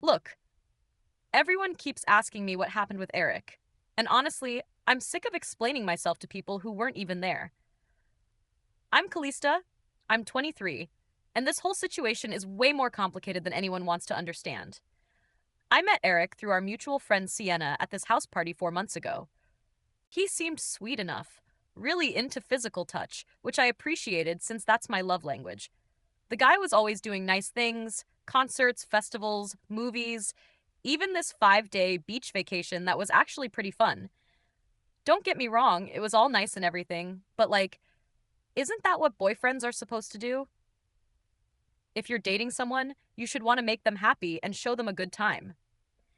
Look, everyone keeps asking me what happened with Eric, and honestly, I'm sick of explaining myself to people who weren't even there. I'm Kalista, I'm 23, and this whole situation is way more complicated than anyone wants to understand. I met Eric through our mutual friend Sienna at this house party 4 months ago. He seemed sweet enough, really into physical touch, which I appreciated since that's my love language. The guy was always doing nice things: concerts, festivals, movies, even this 5 day beach vacation that was actually pretty fun. Don't get me wrong, it was all nice and everything, but isn't that what boyfriends are supposed to do? If you're dating someone, you should want to make them happy and show them a good time.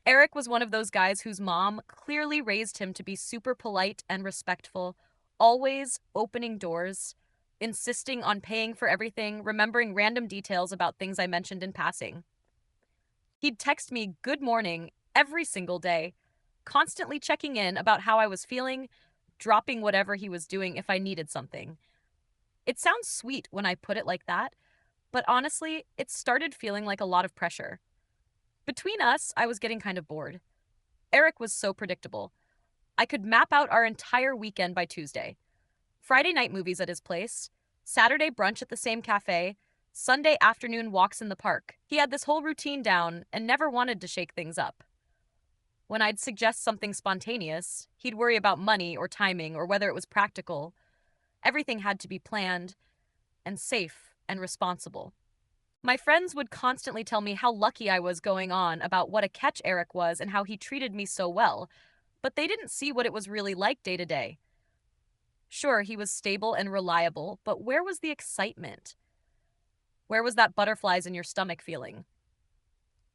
Eric was one of those guys whose mom clearly raised him to be super polite and respectful, always opening doors, insisting on paying for everything, remembering random details about things I mentioned in passing. He'd text me good morning every single day, constantly checking in about how I was feeling, dropping whatever he was doing if I needed something. It sounds sweet when I put it like that, but honestly, it started feeling like a lot of pressure. Between us, I was getting kind of bored. Eric was so predictable. I could map out our entire weekend by Tuesday. Friday night movies at his place, Saturday brunch at the same cafe, Sunday afternoon walks in the park. He had this whole routine down and never wanted to shake things up. When I'd suggest something spontaneous, he'd worry about money or timing or whether it was practical. Everything had to be planned and safe and responsible. My friends would constantly tell me how lucky I was going on about what a catch Eric was and how he treated me so well, but they didn't see what it was really like day to day. Sure, he was stable and reliable, but where was the excitement? Where was that butterflies in your stomach feeling?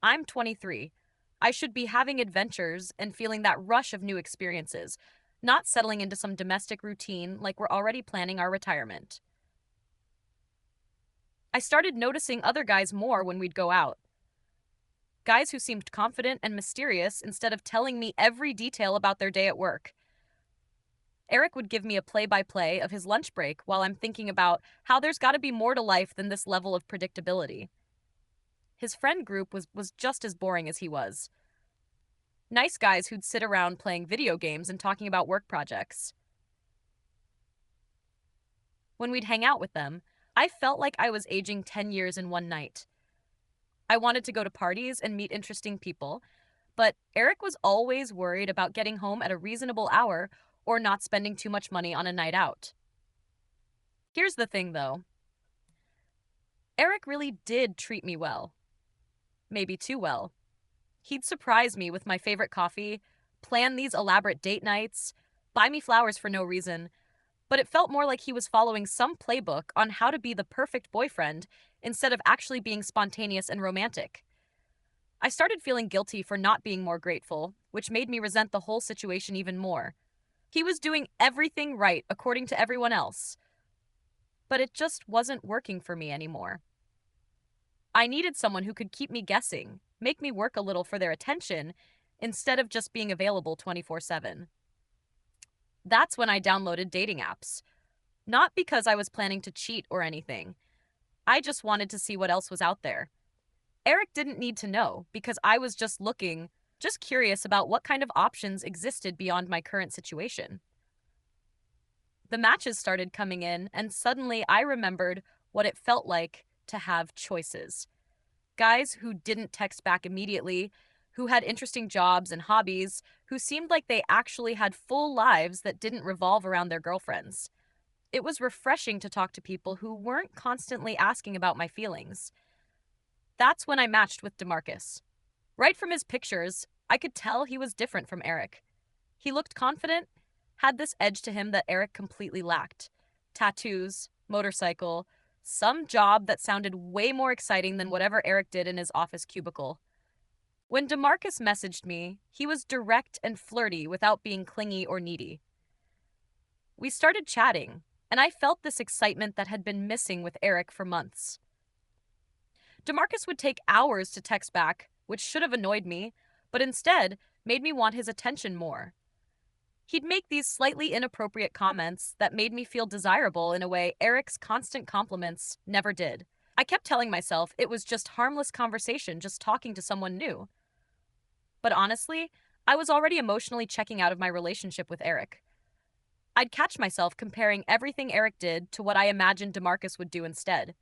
I'm 23. I should be having adventures and feeling that rush of new experiences, not settling into some domestic routine like we're already planning our retirement. I started noticing other guys more when we'd go out. Guys who seemed confident and mysterious instead of telling me every detail about their day at work. Eric would give me a play by play of his lunch break while I'm thinking about how there's got to be more to life than this level of predictability. His friend group was just as boring as he was. Nice guys who'd sit around playing video games and talking about work projects. When we'd hang out with them, I felt like I was aging 10 years in one night. I wanted to go to parties and meet interesting people, but Eric was always worried about getting home at a reasonable hour or not spending too much money on a night out. Here's the thing, though. Eric really did treat me well. Maybe too well. He'd surprise me with my favorite coffee, plan these elaborate date nights, buy me flowers for no reason, but it felt more like he was following some playbook on how to be the perfect boyfriend instead of actually being spontaneous and romantic. I started feeling guilty for not being more grateful, which made me resent the whole situation even more. He was doing everything right according to everyone else, but it just wasn't working for me anymore. I needed someone who could keep me guessing, make me work a little for their attention, instead of just being available 24/7. That's when I downloaded dating apps. Not because I was planning to cheat or anything. I just wanted to see what else was out there. Eric didn't need to know because I was just looking, just curious about what kind of options existed beyond my current situation. The matches started coming in, and suddenly I remembered what it felt like to have choices. Guys who didn't text back immediately, who had interesting jobs and hobbies, who seemed like they actually had full lives that didn't revolve around their girlfriends. It was refreshing to talk to people who weren't constantly asking about my feelings. That's when I matched with DeMarcus. Right from his pictures, I could tell he was different from Eric. He looked confident, had this edge to him that Eric completely lacked. Tattoos, motorcycle, some job that sounded way more exciting than whatever Eric did in his office cubicle. When DeMarcus messaged me, he was direct and flirty without being clingy or needy. We started chatting, and I felt this excitement that had been missing with Eric for months. DeMarcus would take hours to text back, which should have annoyed me, but instead made me want his attention more. He'd make these slightly inappropriate comments that made me feel desirable in a way Eric's constant compliments never did. I kept telling myself it was just harmless conversation, just talking to someone new. But honestly, I was already emotionally checking out of my relationship with Eric. I'd catch myself comparing everything Eric did to what I imagined DeMarcus would do instead.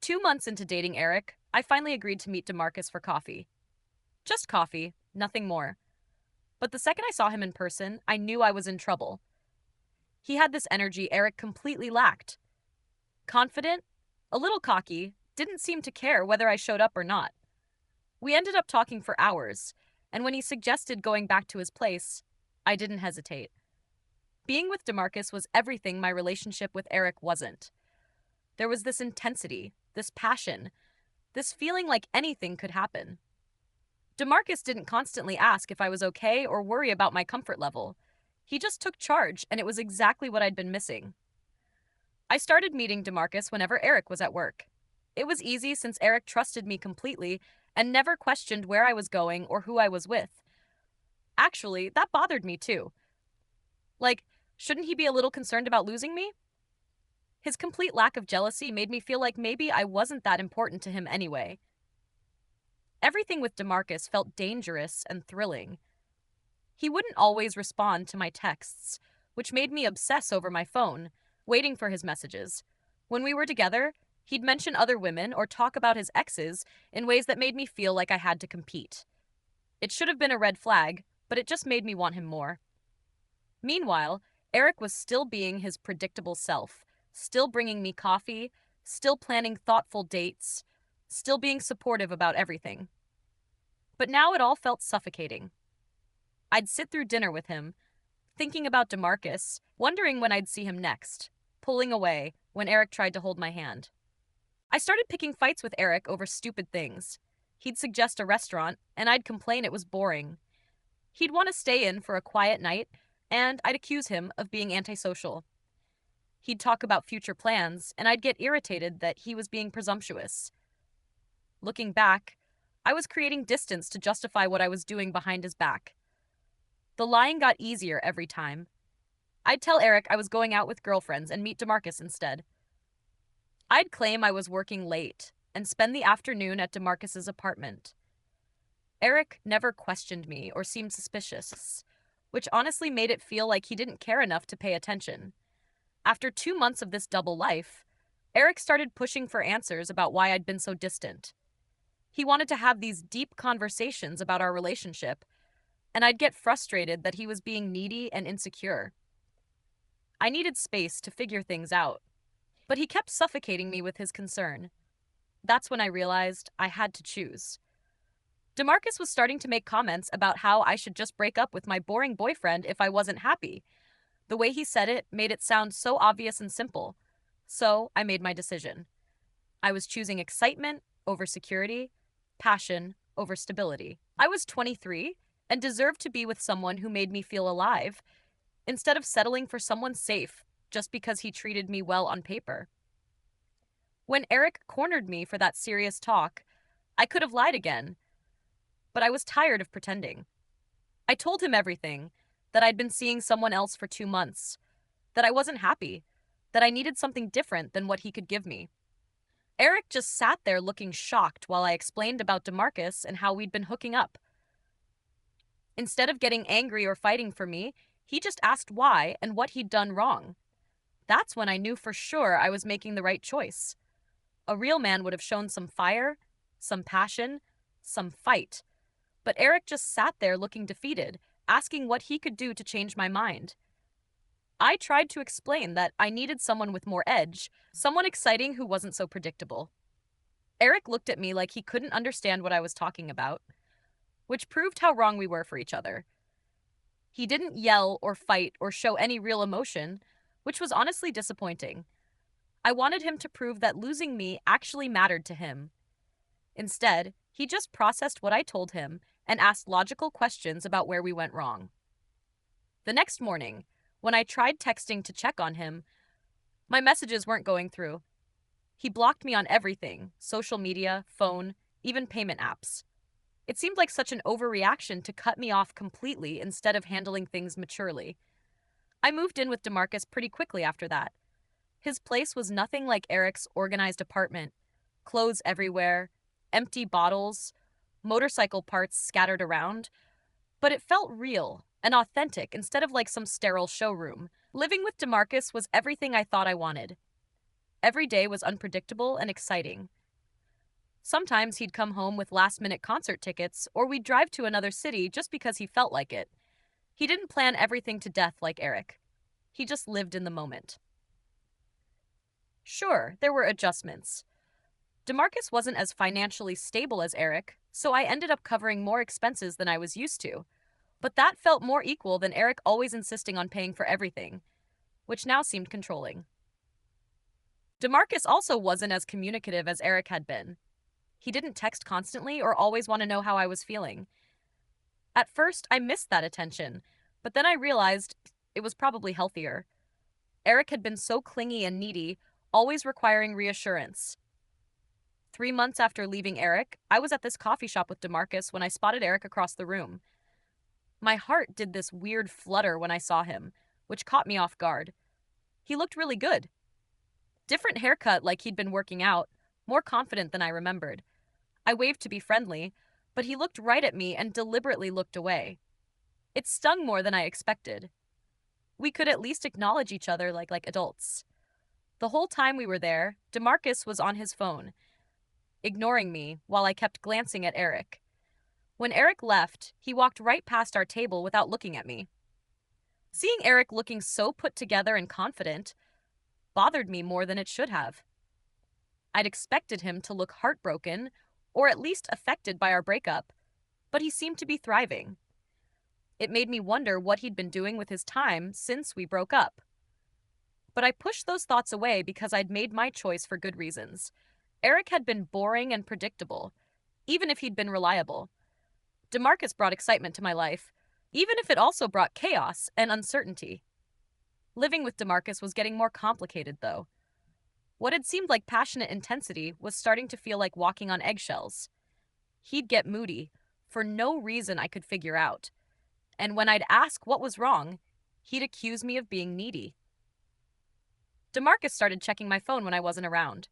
2 months into dating Eric, I finally agreed to meet DeMarcus for coffee. Just coffee, nothing more. But the second I saw him in person, I knew I was in trouble. He had this energy Eric completely lacked. Confident, a little cocky, didn't seem to care whether I showed up or not. We ended up talking for hours, and when he suggested going back to his place, I didn't hesitate. Being with DeMarcus was everything my relationship with Eric wasn't. There was this intensity, this passion, this feeling like anything could happen. DeMarcus didn't constantly ask if I was okay or worry about my comfort level. He just took charge, and it was exactly what I'd been missing. I started meeting DeMarcus whenever Eric was at work. It was easy since Eric trusted me completely and never questioned where I was going or who I was with. Actually, that bothered me too. Like, shouldn't he be a little concerned about losing me? His complete lack of jealousy made me feel like maybe I wasn't that important to him anyway. Everything with DeMarcus felt dangerous and thrilling. He wouldn't always respond to my texts, which made me obsess over my phone, waiting for his messages. When we were together, he'd mention other women or talk about his exes in ways that made me feel like I had to compete. It should have been a red flag, but it just made me want him more. Meanwhile, Eric was still being his predictable self, still bringing me coffee, still planning thoughtful dates, still being supportive about everything. But now it all felt suffocating. I'd sit through dinner with him, thinking about DeMarcus, wondering when I'd see him next, pulling away when Eric tried to hold my hand. I started picking fights with Eric over stupid things. He'd suggest a restaurant, and I'd complain it was boring. He'd want to stay in for a quiet night, and I'd accuse him of being antisocial. He'd talk about future plans, and I'd get irritated that he was being presumptuous. Looking back, I was creating distance to justify what I was doing behind his back. The lying got easier every time. I'd tell Eric I was going out with girlfriends and meet DeMarcus instead. I'd claim I was working late and spend the afternoon at DeMarcus's apartment. Eric never questioned me or seemed suspicious, which honestly made it feel like he didn't care enough to pay attention. After 2 months of this double life, Eric started pushing for answers about why I'd been so distant. He wanted to have these deep conversations about our relationship, and I'd get frustrated that he was being needy and insecure. I needed space to figure things out, but he kept suffocating me with his concern. That's when I realized I had to choose. DeMarcus was starting to make comments about how I should just break up with my boring boyfriend if I wasn't happy. The way he said it made it sound so obvious and simple. So I made my decision. I was choosing excitement over security, passion over stability. I was 23 and deserved to be with someone who made me feel alive, instead of settling for someone safe just because he treated me well on paper. When Eric cornered me for that serious talk, I could have lied again, but I was tired of pretending. I told him everything, that I'd been seeing someone else for 2 months, that I wasn't happy, that I needed something different than what he could give me. Eric just sat there looking shocked while I explained about DeMarcus and how we'd been hooking up. Instead of getting angry or fighting for me, he just asked why and what he'd done wrong. That's when I knew for sure I was making the right choice. A real man would have shown some fire, some passion, some fight. But Eric just sat there looking defeated, asking what he could do to change my mind. I tried to explain that I needed someone with more edge, someone exciting who wasn't so predictable. Eric looked at me like he couldn't understand what I was talking about, which proved how wrong we were for each other. He didn't yell or fight or show any real emotion, which was honestly disappointing. I wanted him to prove that losing me actually mattered to him. Instead, he just processed what I told him and asked logical questions about where we went wrong. The next morning, when I tried texting to check on him, my messages weren't going through. He blocked me on everything: social media, phone, even payment apps. It seemed like such an overreaction to cut me off completely instead of handling things maturely. I moved in with DeMarcus pretty quickly after that. His place was nothing like Eric's organized apartment: clothes everywhere, empty bottles, motorcycle parts scattered around, but it felt real and authentic instead of like some sterile showroom. Living with DeMarcus was everything I thought I wanted. Every day was unpredictable and exciting. Sometimes he'd come home with last-minute concert tickets, or we'd drive to another city just because he felt like it. He didn't plan everything to death like Eric. He just lived in the moment. Sure, there were adjustments. DeMarcus wasn't as financially stable as Eric, so I ended up covering more expenses than I was used to. But that felt more equal than Eric always insisting on paying for everything, which now seemed controlling. DeMarcus also wasn't as communicative as Eric had been. He didn't text constantly or always want to know how I was feeling. At first, I missed that attention, but then I realized it was probably healthier. Eric had been so clingy and needy, always requiring reassurance. 3 months after leaving Eric, I was at this coffee shop with DeMarcus when I spotted Eric across the room. My heart did this weird flutter when I saw him, which caught me off guard. He looked really good. Different haircut, like he'd been working out, more confident than I remembered. I waved to be friendly, but he looked right at me and deliberately looked away. It stung more than I expected. We could at least acknowledge each other like adults. The whole time we were there, DeMarcus was on his phone, ignoring me while I kept glancing at Eric. When Eric left, he walked right past our table without looking at me. Seeing Eric looking so put together and confident bothered me more than it should have. I'd expected him to look heartbroken, or at least affected by our breakup, but he seemed to be thriving. It made me wonder what he'd been doing with his time since we broke up. But I pushed those thoughts away because I'd made my choice for good reasons. Eric had been boring and predictable, even if he'd been reliable. DeMarcus brought excitement to my life, even if it also brought chaos and uncertainty. Living with DeMarcus was getting more complicated, though. What had seemed like passionate intensity was starting to feel like walking on eggshells. He'd get moody, for no reason I could figure out. And when I'd ask what was wrong, he'd accuse me of being needy. DeMarcus started checking my phone when I wasn't around.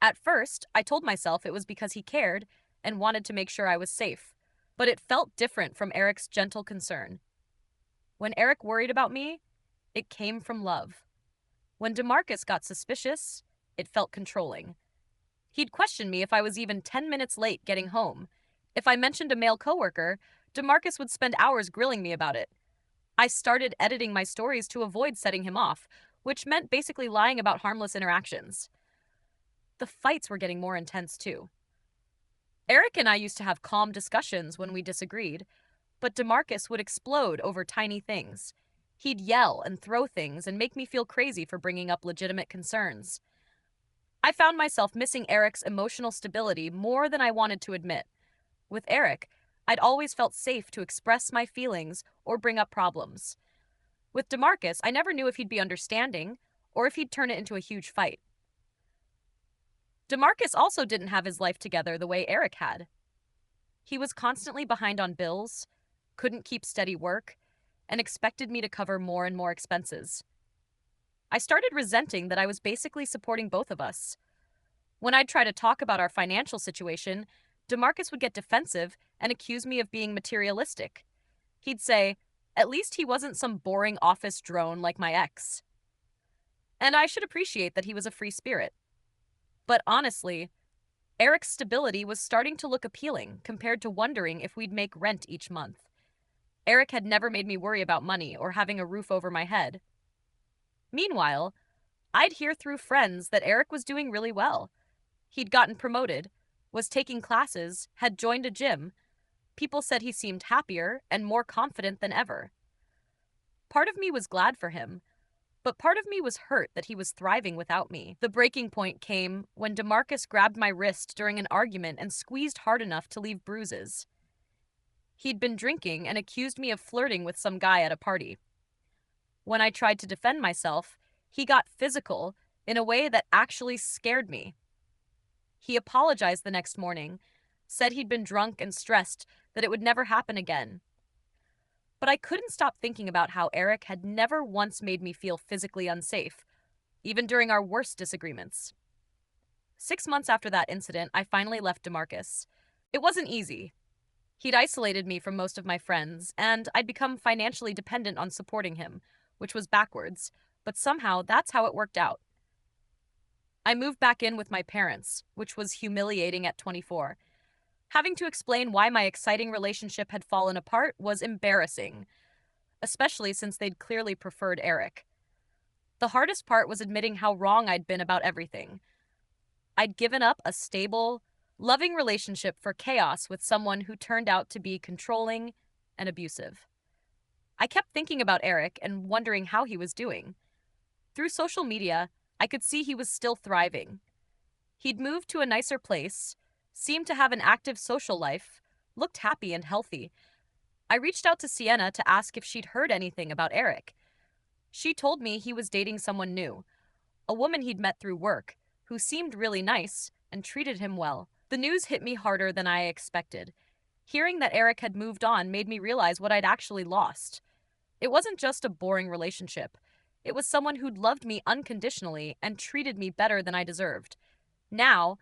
At first, I told myself it was because he cared and wanted to make sure I was safe, but it felt different from Eric's gentle concern. When Eric worried about me, it came from love. When DeMarcus got suspicious, it felt controlling. He'd question me if I was even 10 minutes late getting home. If I mentioned a male coworker, DeMarcus would spend hours grilling me about it. I started editing my stories to avoid setting him off, which meant basically lying about harmless interactions. The fights were getting more intense, too. Eric and I used to have calm discussions when we disagreed, but DeMarcus would explode over tiny things. He'd yell and throw things and make me feel crazy for bringing up legitimate concerns. I found myself missing Eric's emotional stability more than I wanted to admit. With Eric, I'd always felt safe to express my feelings or bring up problems. With DeMarcus, I never knew if he'd be understanding or if he'd turn it into a huge fight. DeMarcus also didn't have his life together the way Eric had. He was constantly behind on bills, couldn't keep steady work, and expected me to cover more and more expenses. I started resenting that I was basically supporting both of us. When I'd try to talk about our financial situation, DeMarcus would get defensive and accuse me of being materialistic. He'd say, at least he wasn't some boring office drone like my ex. And I should appreciate that he was a free spirit. But honestly, Eric's stability was starting to look appealing compared to wondering if we'd make rent each month. Eric had never made me worry about money or having a roof over my head. Meanwhile, I'd hear through friends that Eric was doing really well. He'd gotten promoted, was taking classes, had joined a gym. People said he seemed happier and more confident than ever. Part of me was glad for him, but part of me was hurt that he was thriving without me. The breaking point came when DeMarcus grabbed my wrist during an argument and squeezed hard enough to leave bruises. He'd been drinking and accused me of flirting with some guy at a party. When I tried to defend myself, he got physical in a way that actually scared me. He apologized the next morning, said he'd been drunk and stressed, that it would never happen again. But I couldn't stop thinking about how Eric had never once made me feel physically unsafe, even during our worst disagreements. 6 months after that incident, I finally left DeMarcus. It wasn't easy. He'd isolated me from most of my friends, and I'd become financially dependent on supporting him, which was backwards, but somehow that's how it worked out. I moved back in with my parents, which was humiliating at 24. Having to explain why my exciting relationship had fallen apart was embarrassing, especially since they'd clearly preferred Eric. The hardest part was admitting how wrong I'd been about everything. I'd given up a stable, loving relationship for chaos with someone who turned out to be controlling and abusive. I kept thinking about Eric and wondering how he was doing. Through social media, I could see he was still thriving. He'd moved to a nicer place, seemed to have an active social life, looked happy and healthy. I reached out to Sienna to ask if she'd heard anything about Eric. She told me he was dating someone new, a woman he'd met through work, who seemed really nice and treated him well. The news hit me harder than I expected. Hearing that Eric had moved on made me realize what I'd actually lost. It wasn't just a boring relationship. It was someone who'd loved me unconditionally and treated me better than I deserved. Now,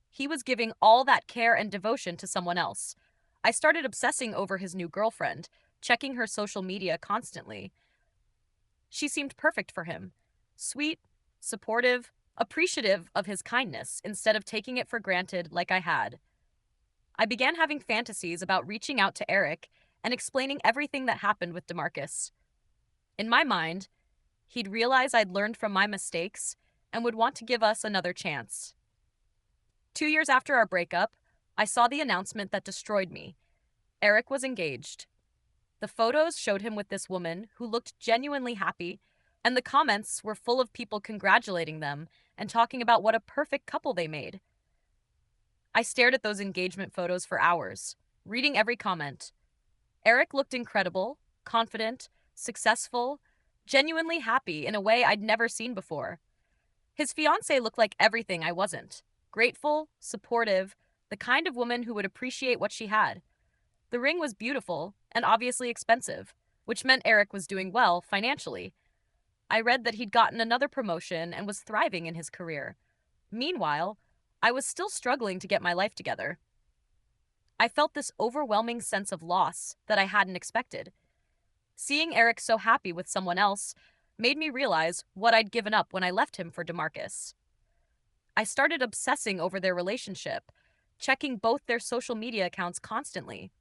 he was giving all that care and devotion to someone else. I started obsessing over his new girlfriend, checking her social media constantly. She seemed perfect for him. Sweet, supportive, appreciative of his kindness instead of taking it for granted like I had. I began having fantasies about reaching out to Eric and explaining everything that happened with DeMarcus. In my mind, he'd realize I'd learned from my mistakes and would want to give us another chance. 2 years after our breakup, I saw the announcement that destroyed me. Eric was engaged. The photos showed him with this woman who looked genuinely happy, and the comments were full of people congratulating them and talking about what a perfect couple they made. I stared at those engagement photos for hours, reading every comment. Eric looked incredible, confident, successful, genuinely happy in a way I'd never seen before. His fiancée looked like everything I wasn't: grateful, supportive, the kind of woman who would appreciate what she had. The ring was beautiful and obviously expensive, which meant Eric was doing well financially. I read that he'd gotten another promotion and was thriving in his career. Meanwhile, I was still struggling to get my life together. I felt this overwhelming sense of loss that I hadn't expected. Seeing Eric so happy with someone else made me realize what I'd given up when I left him for DeMarcus. I started obsessing over their relationship, checking both their social media accounts constantly.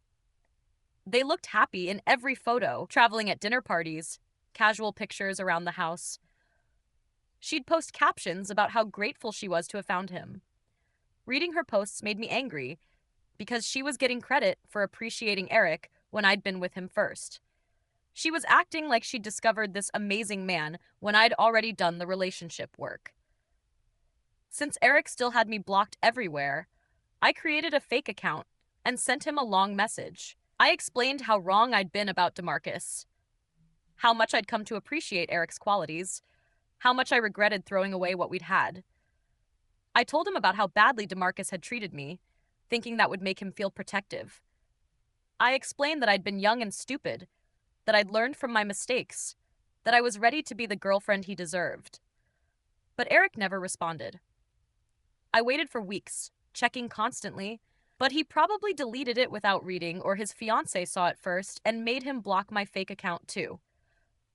They looked happy in every photo, traveling at dinner parties, casual pictures around the house. She'd post captions about how grateful she was to have found him. Reading her posts made me angry because she was getting credit for appreciating Eric when I'd been with him first. She was acting like she'd discovered this amazing man when I'd already done the relationship work. Since Eric still had me blocked everywhere, I created a fake account and sent him a long message. I explained how wrong I'd been about DeMarcus, how much I'd come to appreciate Eric's qualities, how much I regretted throwing away what we'd had. I told him about how badly DeMarcus had treated me, thinking that would make him feel protective. I explained that I'd been young and stupid, that I'd learned from my mistakes, that I was ready to be the girlfriend he deserved. But Eric never responded. I waited for weeks, checking constantly, but he probably deleted it without reading, or his fiancée saw it first and made him block my fake account too.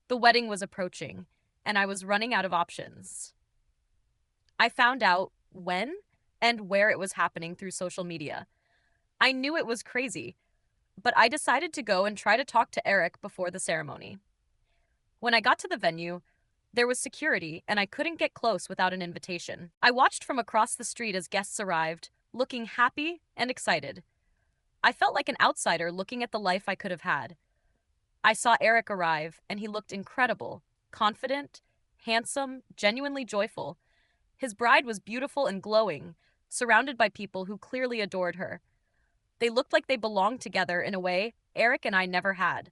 The wedding was approaching, and I was running out of options. I found out when and where it was happening through social media. I knew it was crazy, but I decided to go and try to talk to Eric before the ceremony. When I got to the venue, there was security, and I couldn't get close without an invitation. I watched from across the street as guests arrived, looking happy and excited. I felt like an outsider looking at the life I could have had. I saw Eric arrive, and he looked incredible, confident, handsome, genuinely joyful. His bride was beautiful and glowing, surrounded by people who clearly adored her. They looked like they belonged together in a way Eric and I never had.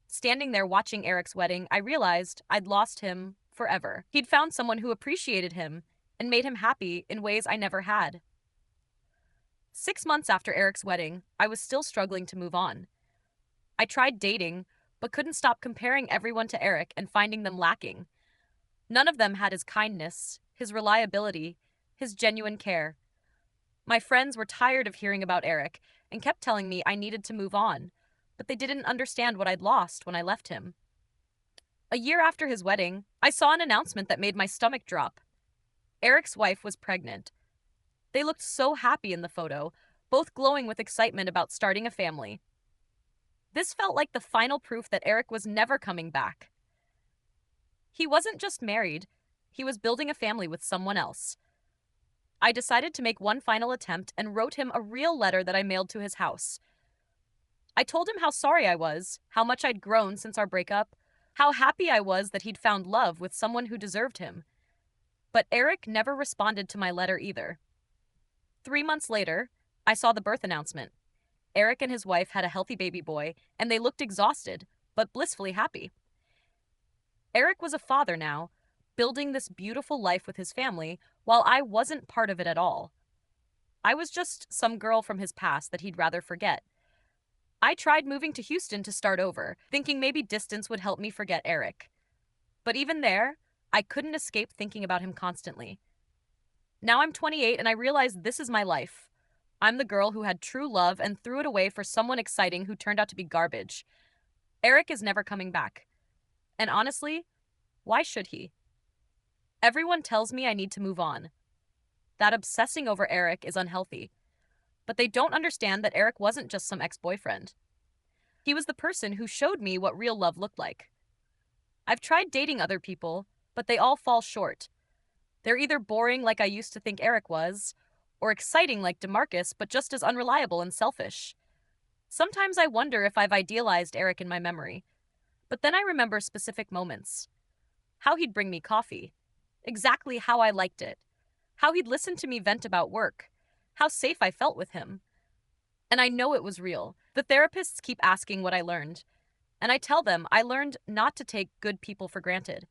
Standing there watching Eric's wedding, I realized I'd lost him forever. He'd found someone who appreciated him and made him happy in ways I never had. 6 months after Eric's wedding, I was still struggling to move on. I tried dating, but couldn't stop comparing everyone to Eric and finding them lacking. None of them had his kindness, his reliability, his genuine care. My friends were tired of hearing about Eric and kept telling me I needed to move on, but they didn't understand what I'd lost when I left him. A year after his wedding, I saw an announcement that made my stomach drop. Eric's wife was pregnant. They looked so happy in the photo, both glowing with excitement about starting a family. This felt like the final proof that Eric was never coming back. He wasn't just married, he was building a family with someone else. I decided to make one final attempt and wrote him a real letter that I mailed to his house. I told him how sorry I was, how much I'd grown since our breakup, how happy I was that he'd found love with someone who deserved him. But Eric never responded to my letter either. 3 months later, I saw the birth announcement. Eric and his wife had a healthy baby boy, and they looked exhausted, but blissfully happy. Eric was a father now, building this beautiful life with his family, while I wasn't part of it at all. I was just some girl from his past that he'd rather forget. I tried moving to Houston to start over, thinking maybe distance would help me forget Eric. But even there, I couldn't escape thinking about him constantly. Now I'm 28 and I realize this is my life. I'm the girl who had true love and threw it away for someone exciting who turned out to be garbage. Eric is never coming back. And honestly, why should he? Everyone tells me I need to move on. That obsessing over Eric is unhealthy. But they don't understand that Eric wasn't just some ex-boyfriend. He was the person who showed me what real love looked like. I've tried dating other people, but they all fall short. They're either boring like I used to think Eric was, or exciting like DeMarcus, but just as unreliable and selfish. Sometimes I wonder if I've idealized Eric in my memory. But then I remember specific moments. How he'd bring me coffee. Exactly how I liked it. How he'd listen to me vent about work. How safe I felt with him. And I know it was real. The therapists keep asking what I learned. And I tell them I learned not to take good people for granted.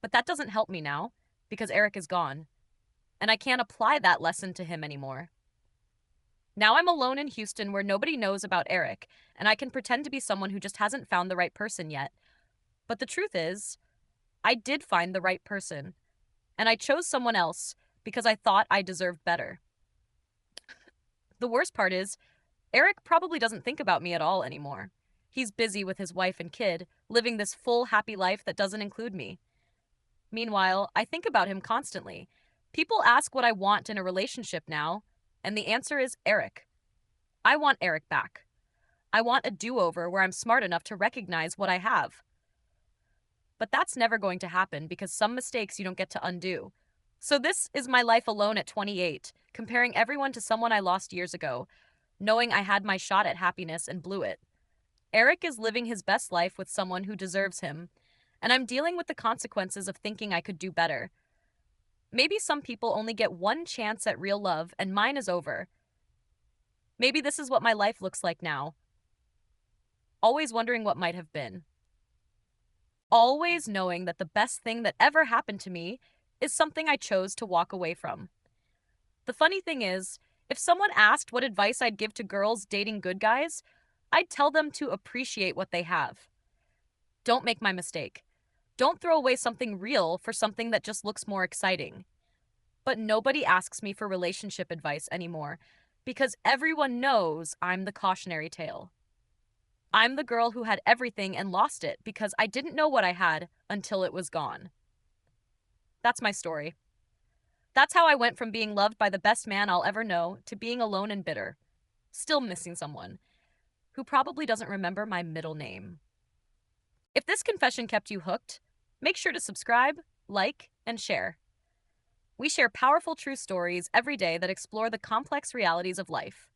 But that doesn't help me now, because Eric is gone. And I can't apply that lesson to him anymore. Now I'm alone in Houston where nobody knows about Eric, and I can pretend to be someone who just hasn't found the right person yet. But the truth is, I did find the right person, and I chose someone else because I thought I deserved better. The worst part is, Eric probably doesn't think about me at all anymore. He's busy with his wife and kid, living this full, happy life that doesn't include me. Meanwhile, I think about him constantly. People ask what I want in a relationship now, and the answer is Eric. I want Eric back. I want a do-over where I'm smart enough to recognize what I have. But that's never going to happen because some mistakes you don't get to undo. So this is my life alone at 28, comparing everyone to someone I lost years ago, knowing I had my shot at happiness and blew it. Eric is living his best life with someone who deserves him, and I'm dealing with the consequences of thinking I could do better. Maybe some people only get one chance at real love, and mine is over. Maybe this is what my life looks like now. Always wondering what might have been. Always knowing that the best thing that ever happened to me is something I chose to walk away from. The funny thing is, if someone asked what advice I'd give to girls dating good guys, I'd tell them to appreciate what they have. Don't make my mistake. Don't throw away something real for something that just looks more exciting. But nobody asks me for relationship advice anymore because everyone knows I'm the cautionary tale. I'm the girl who had everything and lost it because I didn't know what I had until it was gone. That's my story. That's how I went from being loved by the best man I'll ever know to being alone and bitter, still missing someone, who probably doesn't remember my middle name. If this confession kept you hooked, make sure to subscribe, like, and share. We share powerful true stories every day that explore the complex realities of life.